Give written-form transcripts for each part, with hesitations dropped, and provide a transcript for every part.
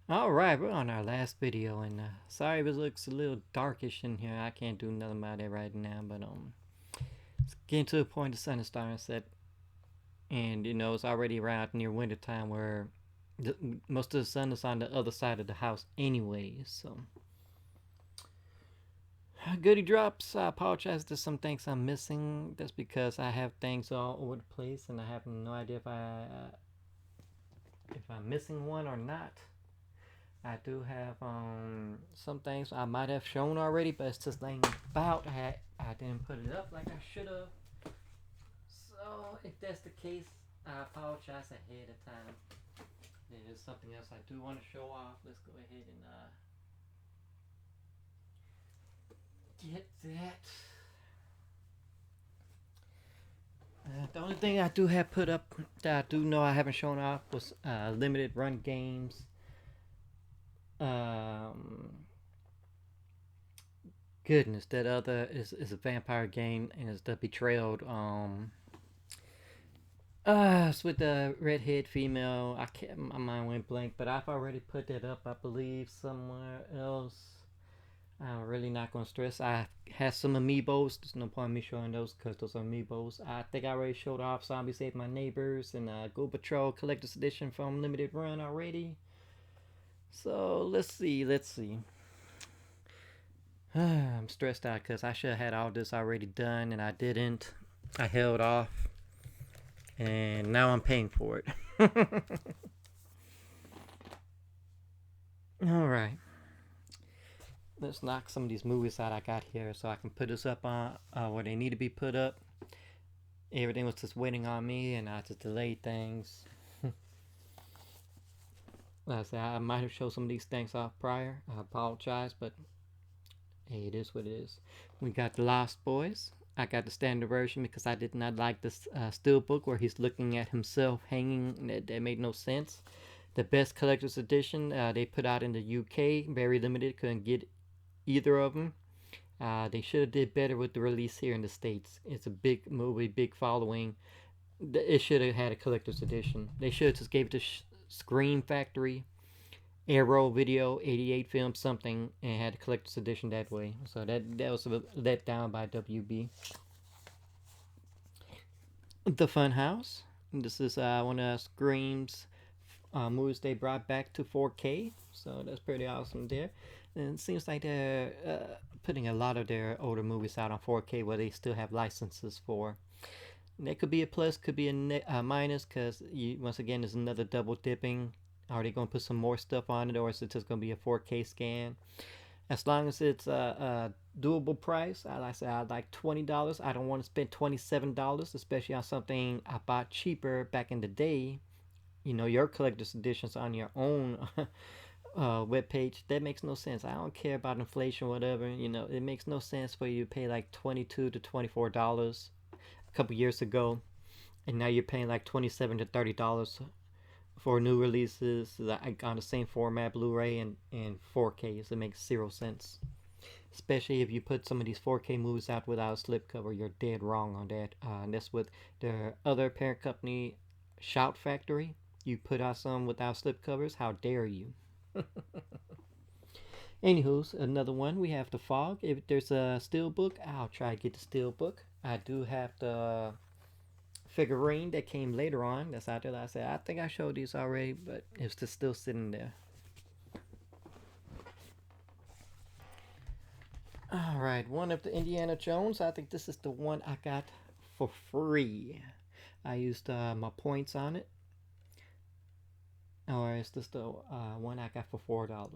Alright, we're on our last video, and sorry if it looks a little darkish in here. I can't do nothing about it right now, but it's getting to the point the sun is starting to set, and it's already around near winter time where most of the sun is on the other side of the house anyway. So, goodie drops. I apologize. There's some things I'm missing. That's because I have things all over the place, and I have no idea if I'm missing one or not. I do have some things I might have shown already, but it's just laying about. I didn't put it up like I should have. So if that's the case, I apologize ahead of time. There's something else I do want to show off. Let's go ahead and get that. The only thing I do have put up that I do know I haven't shown off was limited run games. Um, Goodness, that other is a vampire game, and it's the Betrayed. It's with the redhead female. I can't. My mind went blank, but I've already put that up, I believe, somewhere else. I'm really not gonna stress. I have some amiibos. There's no point in me showing those because those are amiibos. I think I already showed off Zombie Save My Neighbors and Go Patrol Collector's Edition from Limited Run already. So let's see. I'm stressed out because I should have had all this already done and I didn't. I held off and now I'm paying for it. Alright. Let's knock some of these movies out I got here so I can put this up on where they need to be put up. Everything was just waiting on me and I just delayed things. Like I said, I might have showed some of these things off prior. I apologize, but hey, it is what it is. We got The Lost Boys. I got the standard version because I did not like this steelbook where he's looking at himself hanging. That made no sense. The best collector's edition they put out in the UK, very limited. Couldn't get either of them. They should have did better with the release here in the States. It's a big movie, big following. It should have had a collector's edition. They should have just gave it to Scream Factory, Arrow Video, 88 Film, something, and had a collector's edition that way. So that was let down by WB. The Funhouse. This is one of Scream's movies they brought back to 4K. So that's pretty awesome there. And it seems like they're putting a lot of their older movies out on 4K where they still have licenses for. That could be a plus, could be a minus, because once again, there's another double dipping. Are they going to put some more stuff on it, or is it just going to be a 4K scan? As long as it's a doable price, I say I like $20. I don't want to spend $27, especially on something I bought cheaper back in the day. Your collector's editions on your own webpage. That makes no sense. I don't care about inflation, or whatever. It makes no sense for you to pay like $22 to $24 a couple years ago, and now you're paying like $27 to $30 for new releases like on the same format, Blu-ray and 4K. So it makes zero sense. Especially if you put some of these 4K movies out without a slipcover, you're dead wrong on that. And that's with their other parent company, Shout Factory. You put out some without slipcovers. How dare you? Anywho's another one. We have The Fog. If there's a steelbook, I'll try to get the steelbook. I do have the figurine that came later on. That's out there. Like I said, I think I showed these already, but it's just still sitting there. Alright, one of the Indiana Jones. I think this is the one I got for free. I used my points on it. Or is this the one I got for $4?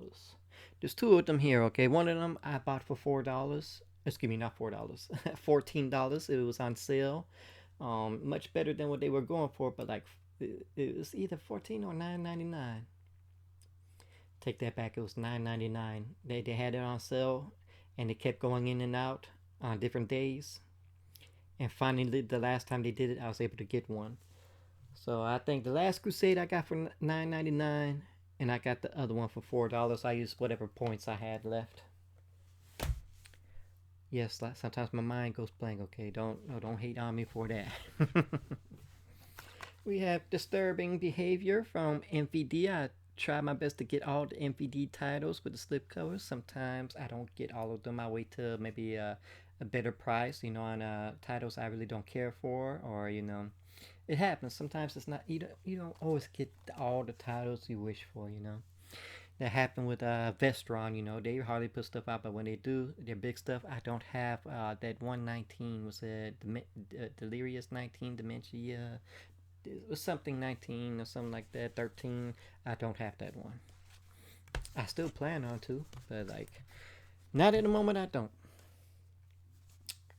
There's two of them here, okay? One of them I bought for $4. Excuse me, not $4. $14. It was on sale. Much better than what they were going for, but like it was either 14 or $9.99. Take that back. It was $9.99. They had it on sale, and it kept going in and out on different days. And finally, the last time they did it, I was able to get one. So I think the Last Crusade I got for $9.99, and I got the other one for $4. I used whatever points I had left. Yes, sometimes my mind goes blank. Okay, don't hate on me for that. We have Disturbing Behavior from MVD. I try my best to get all the MVD titles with the slipcovers. Sometimes I don't get all of them. I wait till maybe a better price, on titles I really don't care for, or it happens. Sometimes it's not you don't always get all the titles you wish for. That happened with Vestron. They hardly put stuff out, but when they do their big stuff, I don't have that 119 was a Delirious 19 Dementia. It was something 19 or something like that. 13. I don't have that one. I still plan on to, but not at the moment. I don't.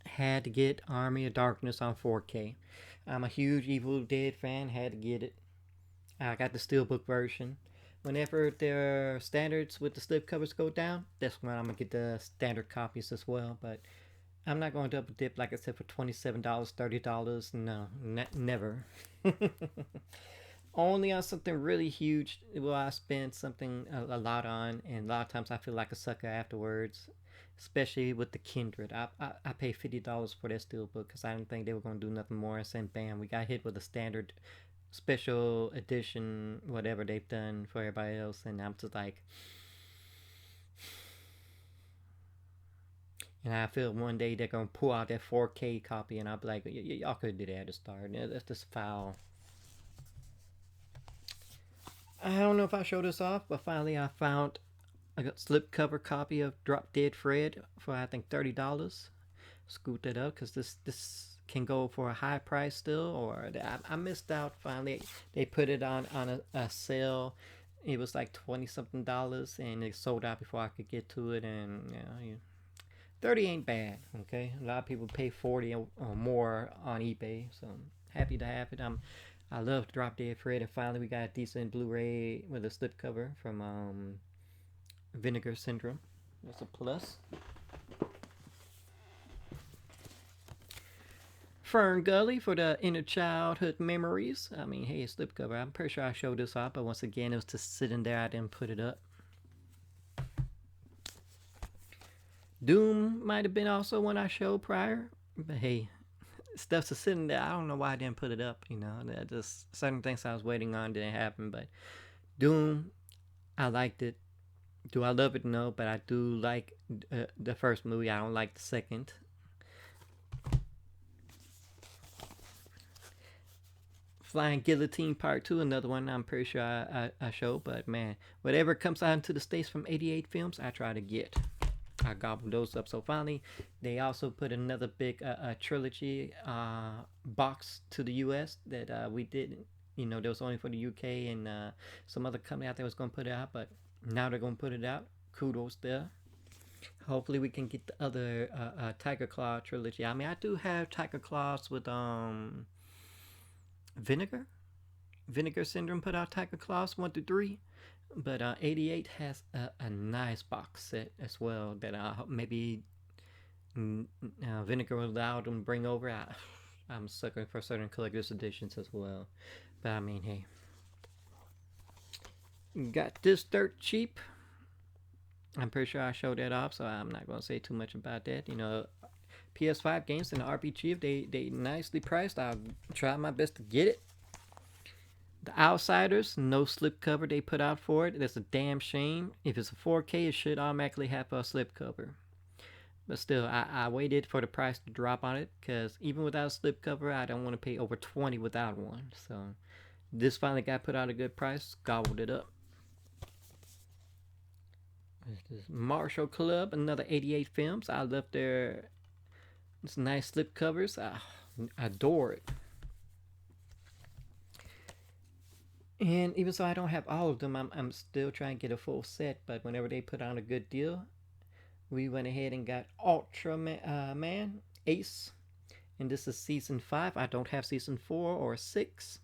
Had to get Army of Darkness on 4K. I'm a huge Evil Dead fan. Had to get it. I got the steelbook version. Whenever their standards with the slipcovers go down, that's when I'm gonna get the standard copies as well. But I'm not going to double dip like I said for $27, $30. No, never. Only on something really huge will I spend something a lot on, and a lot of times I feel like a sucker afterwards. Especially with the Kindred, I paid $50 for that steelbook because I didn't think they were going to do nothing more. And then bam, we got hit with a standard special edition, whatever they've done for everybody else, and I'm just like, and I feel one day they're gonna pull out that 4K copy, and I'll be like, y'all could do that at the start. That's just foul. I don't know if I showed this off, but finally I found a slipcover copy of Drop Dead Fred for I think $30. Scoot that up because this can go for a high price still, or I missed out. Finally, they put it on a sale. It was like 20 something dollars, and it sold out before I could get to it. And 30 ain't bad. Okay, a lot of people pay 40 or more on eBay, so I'm happy to have it. I love Drop Dead Fred, and finally we got a decent Blu-ray with a slipcover from Vinegar Syndrome. That's a plus. Fern Gully for the inner childhood memories. I mean, hey, slipcover. I'm pretty sure I showed this off, but once again, it was just sitting there. I didn't put it up. Doom might have been also one I showed prior, but hey, stuff's just sitting there. I don't know why I didn't put it up. Just certain things I was waiting on didn't happen. But Doom, I liked it. Do I love it? No, but I do like the first movie. I don't like the second. Flying Guillotine Part 2, another one I'm pretty sure I show, but man, whatever comes out into the States from 88 Films, I try to get. I gobble those up. So finally, they also put another big trilogy box to the US that we didn't. There was only for the UK and some other company out there was going to put it out, but now they're going to put it out. Kudos there. Hopefully we can get the other Tiger Claw trilogy. I mean, I do have Tiger Claws with Vinegar Syndrome put out Tiger Claws 1 through 3, but 88 has a nice box set as well that maybe Vinegar will allow them to bring over. I'm sucking for certain collector's editions as well, but I mean, hey, got this dirt cheap. I'm pretty sure I showed that off, so I'm not going to say too much about that. PS5 games and the RPG, if they nicely priced, I'll try my best to get it. The Outsiders, no slipcover they put out for it. That's a damn shame. If it's a 4K, it should automatically have a slipcover. But still, I waited for the price to drop on it because even without a slipcover, I don't want to pay over 20 without one. So this finally got put out a good price. Gobbled it up. This Marshall Club, another 88 Films. I love their nice slipcovers. I adore it. And even so I don't have all of them, I'm still trying to get a full set. But whenever they put on a good deal, we went ahead and got Ultra Man Ace. And this is season 5. I don't have season 4 or 6.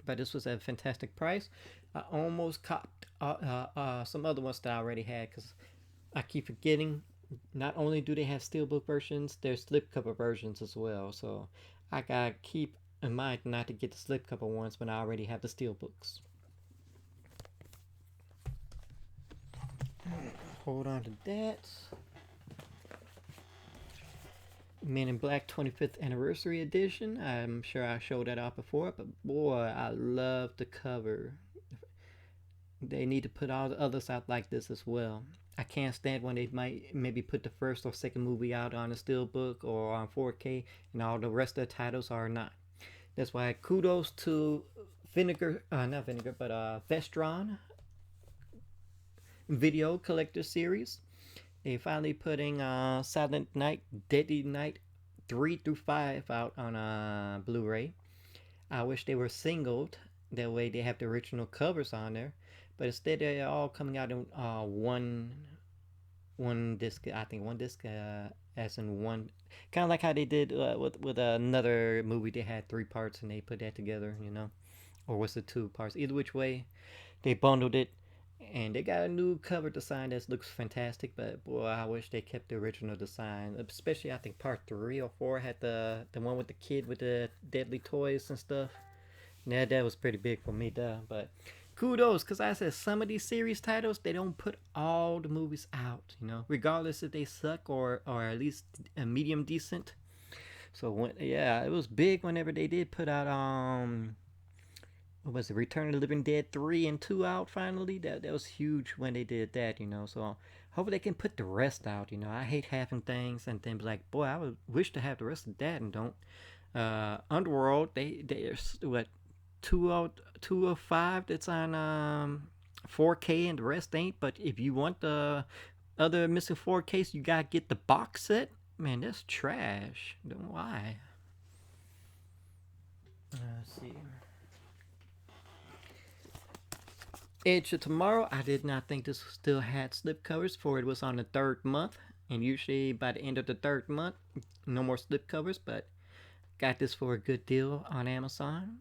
But this was a fantastic price. I almost copped some other ones that I already had because I keep forgetting. Not only do they have steelbook versions, there's slipcover versions as well. So I gotta keep in mind not to get the slipcover ones when I already have the steelbooks. Hold on to that. Men in Black 25th Anniversary Edition. I'm sure I showed that off before, but boy, I love the cover. They need to put all the others out like this as well. I can't stand when they might maybe put the first or second movie out on a steelbook or on 4K, and all the rest of the titles are not. That's why kudos to not Vinegar, but Vestron Video Collector Series. They finally putting Silent Night, Deadly Night 3 through 5 out on Blu-ray. I wish they were singled. That way they have the original covers on there. But instead they're all coming out in one disc. I think one disc as in one. Kind of like how they did with another movie. They had 3 parts and they put that together. Or was it 2 parts? Either which way, they bundled it. And they got a new cover design that looks fantastic, but boy, I wish they kept the original design. Especially, I think part 3 or 4 had the one with the kid with the deadly toys and stuff. Yeah, that was pretty big for me, duh. But kudos, because I said some of these series titles, they don't put all the movies out, regardless if they suck or at least a medium decent. So yeah, it was big whenever they did put out what was it, Return of the Living Dead 3 and 2 out finally. That was huge when they did that, So hopefully they can put the rest out. I hate having things and then be like, boy, I would wish to have the rest of that and don't. Underworld, there's what 205 that's on 4K and the rest ain't. But if you want the other missing 4Ks, you gotta get the box set. Man, that's trash. Don't know why. Let's see. Edge of Tomorrow, I did not think this still had slipcovers, for it was on the 3rd month, and usually by the end of the 3rd month, no more slipcovers, but got this for a good deal on Amazon.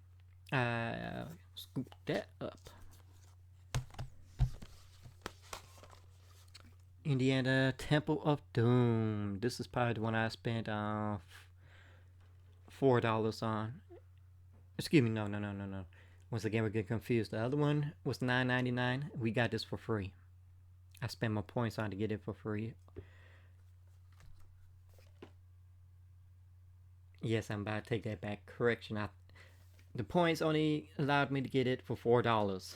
Scoop that up. Indiana Temple of Doom. This is probably the one I spent $4 on. Excuse me, no. Once again, we're getting confused. The other one was $9.99. We got this for free. I spent my points on to get it for free. Yes, I'm about to take that back. Correction. The points only allowed me to get it for $4.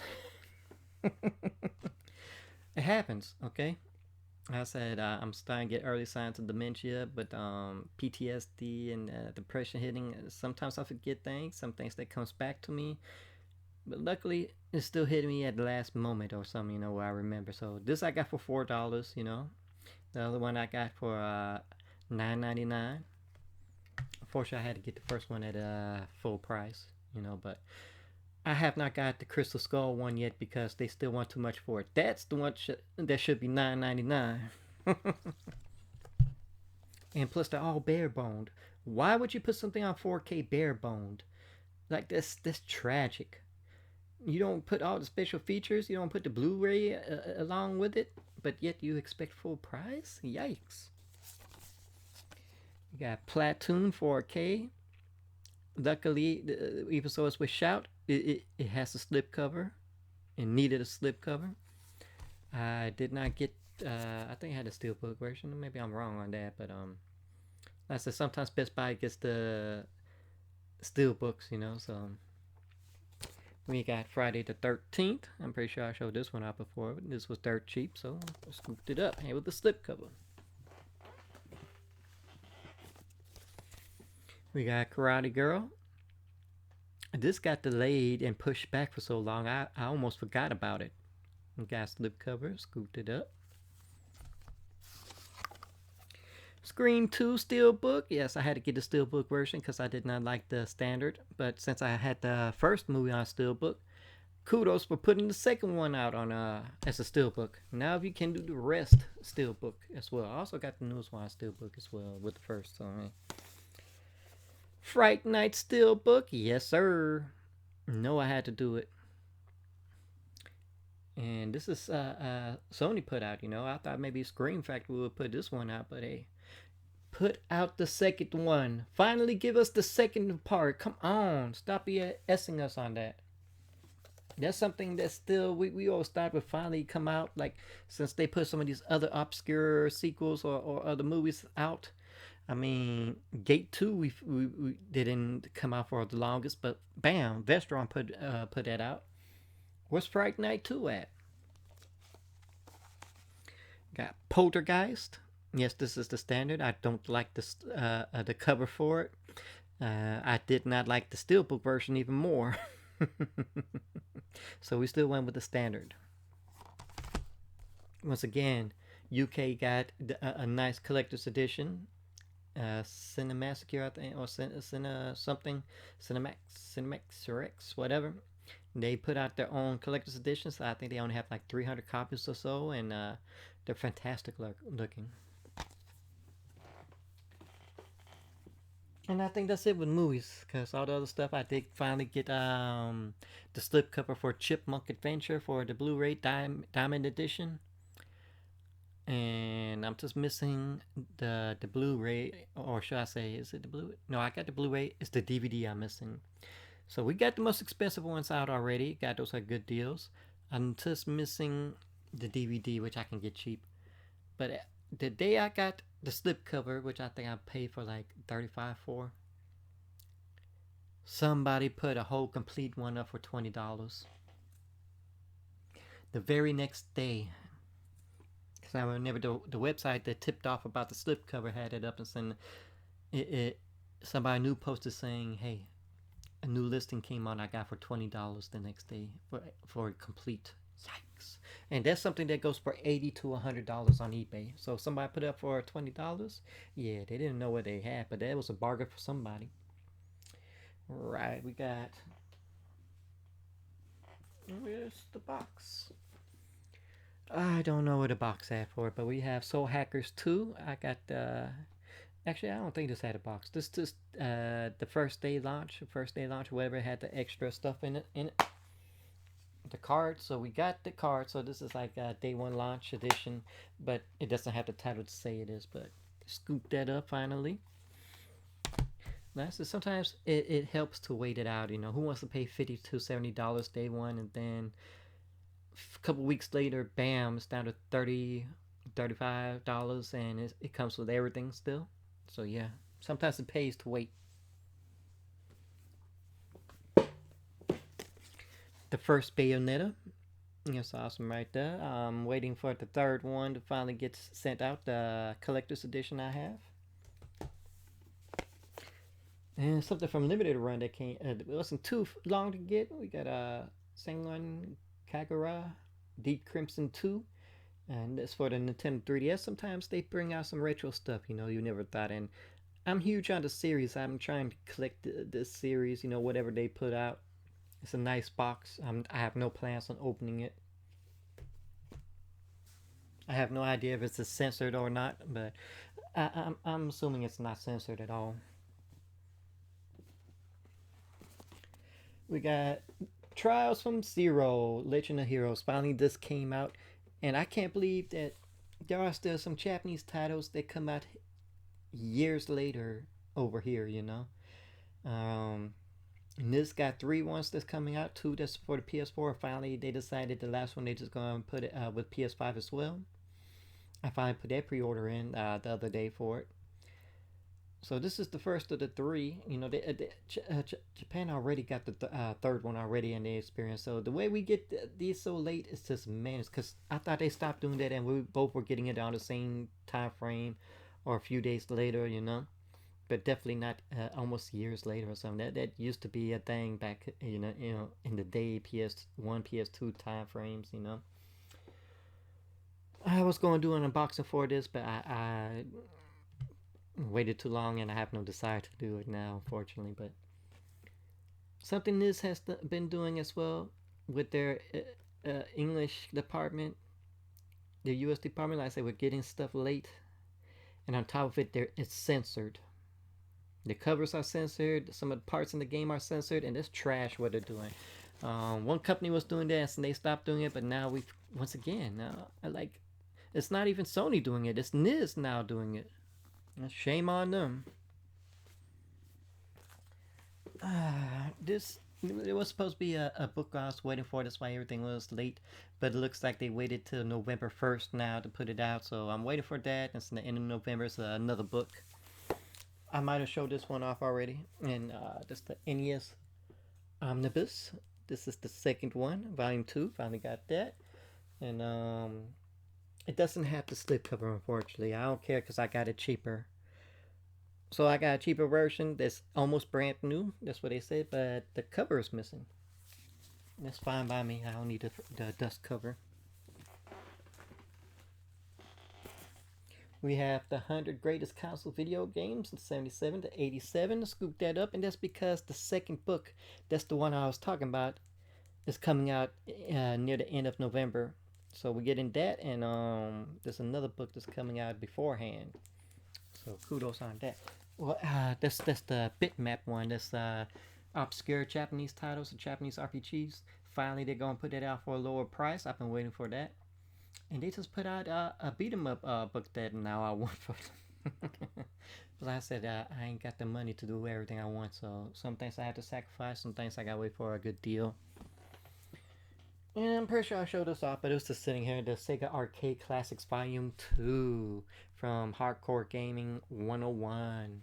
It happens, okay? I said I'm starting to get early signs of dementia, but PTSD and depression hitting. Sometimes I forget things. Some things that comes back to me. But luckily, it's still hitting me at the last moment or something, where I remember. So this I got for $4, The other one I got for $9.99. Unfortunately, I had to get the first one at full price, But I have not got the Crystal Skull one yet because they still want too much for it. That's the one that should be $9.99. And plus, they're all bare boned. Why would you put something on 4K bare boned? Like that's tragic. You don't put all the special features. You don't put the Blu-ray along with it, but yet you expect full price? Yikes. You got Platoon 4K. Luckily, even so it's with Shout, it has a slip cover. It needed a slip cover. I did not get. I think I had a steelbook version. Maybe I'm wrong on that, but like I said, sometimes Best Buy gets the steelbooks, So we got Friday the 13th. I'm pretty sure I showed this one out before, but this was dirt cheap, so I scooped it up here with the slip cover. We got Karate Girl. This got delayed and pushed back for so long, I almost forgot about it. We got slip cover, scooped it up. Scream 2 Steelbook. Yes, I had to get the Steelbook version because I did not like the standard. But since I had the first movie on Steelbook, kudos for putting the second one out on as a Steelbook. Now if you can do the rest Steelbook as well. I also got the newest one on Steelbook as well with the first. So, Fright Night Steelbook. Yes, sir. No, I had to do it. And this is Sony put out, I thought maybe Scream Factory would put this one out, but hey, put out the second one. Finally give us the second part. Come on. Stop BSing us on that. That's something that still we always thought would finally come out, like since they put some of these other obscure sequels or other movies out. I mean, Gate 2 we didn't come out for the longest, but bam, Vestron put that out. Where's Fright Night 2 at? Got Poltergeist. Yes, this is the standard. I don't like the cover for it. I did not like the steelbook version even more. So we still went with the standard. Once again, UK got a nice collector's edition. Cinemassacre, I think, or something, Cinemax or X, whatever. They put out their own collector's edition, so I think they only have like 300 copies or so, and they're fantastic looking. And I think that's it with movies, because all the other stuff I did finally get the slipcover for Chipmunk Adventure for the Blu-ray Diamond Edition, and I'm just missing the Blu-ray, or should I say, is it the Blu? No, I got the Blu-ray. It's the DVD I'm missing. So we got the most expensive ones out already. Got those at good deals. I'm just missing the DVD, which I can get cheap. But the day I got the slipcover, which I think I paid for like 35 for, somebody put a whole complete one up for $20. The very next day, because I remember the website that tipped off about the slipcover had it up and saying somebody new posted saying, "Hey, a new listing came on. I got for $20 the next day for a complete." Yikes! And that's something that goes for $80 to $100 on eBay. So if somebody put it up for $20, yeah, they didn't know what they had, but that was a bargain for somebody. Right, we got. Where's the box? I don't know what the box had for it, but we have Soul Hackers 2. I got actually, I don't think this had a box. This just the first day launch, whatever had the extra stuff in it. The card, so we got the card. So this is like a day one launch edition, but it doesn't have the title to say it is. But scoop that up finally. That's sometimes it helps to wait it out. You know, who wants to pay $50 to $70 day one, and then a couple weeks later, bam, it's down to $35, and it comes with everything still. So yeah, sometimes it pays to wait. The first Bayonetta, that's awesome right there. I'm waiting for the third one to finally get sent out, the collector's edition I have. And something from Limited Run that came, it wasn't too long to get. We got Senran Kagura Deep Crimson 2. And that's for the Nintendo 3DS. Sometimes they bring out some retro stuff, you never thought. And I'm huge on the series. I'm trying to collect this series, whatever they put out. It's a nice box. I have no plans on opening it. I have no idea if it's censored or not, but I'm assuming it's not censored at all. We got Trials from Zero, Legend of Heroes. Finally, this came out, and I can't believe that there are still some Japanese titles that come out years later over here. And this got 3 ones that's coming out, 2 that's for the PS4. Finally, they decided the last one they just gonna put it with PS5 as well. I finally put that pre-order in the other day for it. So this is the first of the 3. Japan already got the third one already in the experience. So the way we get these so late is just man, because I thought they stopped doing that and we both were getting it on the same time frame, or a few days later. But definitely not almost years later or something. That used to be a thing back, in the day PS1, PS2 time frames. I was going to do an unboxing for this, but I waited too long and I have no desire to do it now, unfortunately. But something this has been doing as well with their English department, the U.S. department, like I said, we're getting stuff late, and on top of it, it's censored. The covers are censored. Some of the parts in the game are censored, and it's trash what they're doing. One company was doing that, and they stopped doing it. But now once again, it's not even Sony doing it. It's NIS now doing it. Shame on them. This it was supposed to be a book I was waiting for. That's why everything was late. But it looks like they waited till November 1st now to put it out. So I'm waiting for that. It's the end of November. It's another book. I might have showed this one off already. And that's the NES Omnibus. This is the second one, Volume 2. Finally got that. And It doesn't have the slip cover, unfortunately. I don't care because I got it cheaper. So I got a cheaper version that's almost brand new. That's what they said, but the cover is missing. That's fine by me. I don't need the dust cover. We have the 100 greatest console video games in 77 to 87. Scoop that up, and that's because the second book, that's the one I was talking about, is coming out near the end of November. So we're getting that, and there's another book that's coming out beforehand. So kudos on that. Well, that's the bitmap one. That's obscure Japanese titles, Japanese RPGs. Finally, they're gonna put that out for a lower price. I've been waiting for that. And they just put out a beat 'em up book that now I want for them. But like I said, I ain't got the money to do everything I want, so some things I have to sacrifice, some things I gotta wait for a good deal. And I'm pretty sure I showed this off, but it was just sitting here, the Sega Arcade Classics Volume 2 from Hardcore Gaming 101.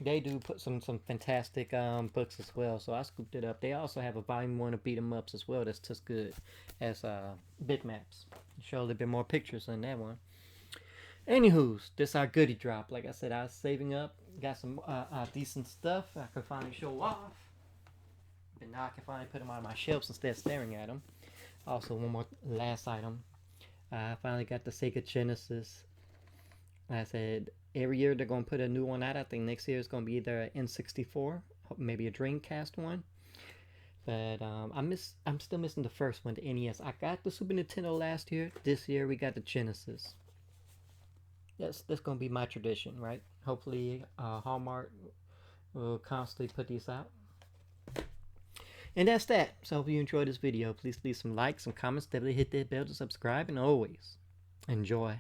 They do put some fantastic books as well, so I scooped it up. They also have a volume 1 of beat 'em ups as well. That's just good as bitmaps. Show a little bit more pictures than that one. Anywho's, this our goodie drop. Like I said, I was saving up, got some decent stuff I could finally show off. But now I can finally put them on my shelves instead of staring at them. Also, one more last item. I finally got the Sega Genesis. Like I said, every year they're going to put a new one out. I think next year is going to be either an N64, maybe a Dreamcast one. But I'm still missing the first one, the NES. I got the Super Nintendo last year. This year we got the Genesis. That's going to be my tradition, right? Hopefully Hallmark will constantly put these out. And that's that. So if you enjoyed this video, please leave some likes, some comments, definitely hit that bell to subscribe, and always enjoy.